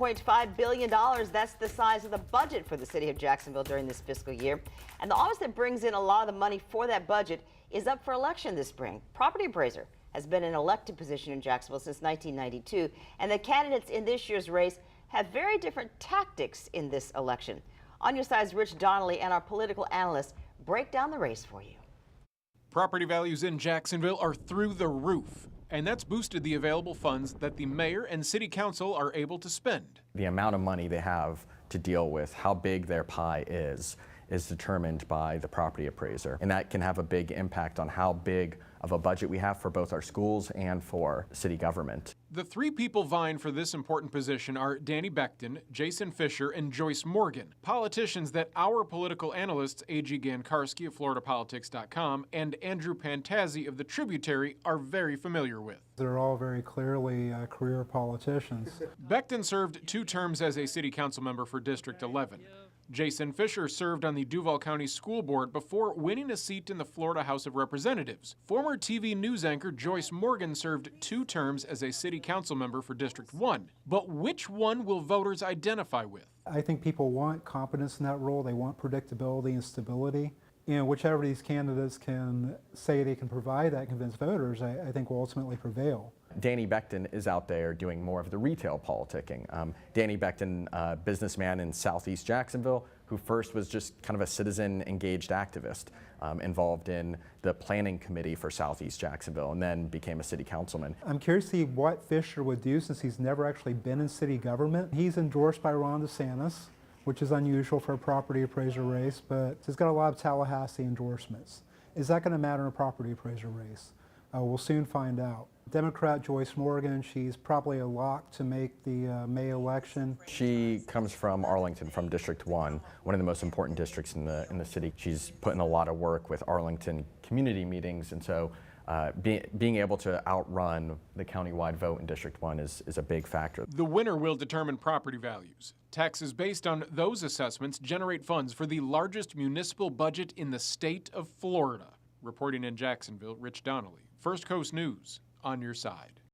$0.5 billion, that's the size of the budget for the city of Jacksonville during this fiscal year. And the office that brings in a lot of the money for that budget is up for election this spring. Property Appraiser has been an elected position in Jacksonville since 1992, and the candidates in this year's race have very different tactics in this election. On Your Side's Rich Donnelly and our political analysts break down the race for you. Property values in Jacksonville are through the roof, and that's boosted the available funds that the mayor and city council are able to spend. The amount of money they have to deal with, how big their pie is determined by the property appraiser. And that can have a big impact on how big of a budget we have for both our schools and for city government. The three people vying for this important position are Danny Beckton, Jason Fisher, and Joyce Morgan, politicians that our political analysts A.G. Gankarski of FloridaPolitics.com and Andrew Pantazzi of The Tributary are very familiar with. They're all very clearly career politicians. Beckton served 2 terms as a city council member for District 11. Jason Fisher served on the Duval County School Board before winning a seat in the Florida House of Representatives. Former TV news anchor Joyce Morgan served 2 terms as a city council member for District 1. But which one will voters identify with? I think people want competence in that role. They want predictability and stability. You know, whichever of these candidates can say they can provide that, convince voters, I think will ultimately prevail. Danny Beckton is out there doing more of the retail politicking. Danny Beckton, businessman in Southeast Jacksonville, who first was just kind of a citizen engaged activist involved in the planning committee for Southeast Jacksonville and then became a city councilman. I'm curious to see what Fisher would do since he's never actually been in city government. He's endorsed by Ron DeSantis, which is unusual for a property appraiser race, but he's got a lot of Tallahassee endorsements. Is that going to matter in a property appraiser race? We'll soon find out. Democrat Joyce Morgan, she's probably a lock to make the May election. She comes from Arlington, from District 1, one of the most important districts in the city. She's put in a lot of work with Arlington community meetings, and so being able to outrun the countywide vote in District 1 is a big factor. The winner will determine property values. Taxes based on those assessments generate funds for the largest municipal budget in the state of Florida. Reporting in Jacksonville, Rich Donnelly, First Coast News, On Your Side.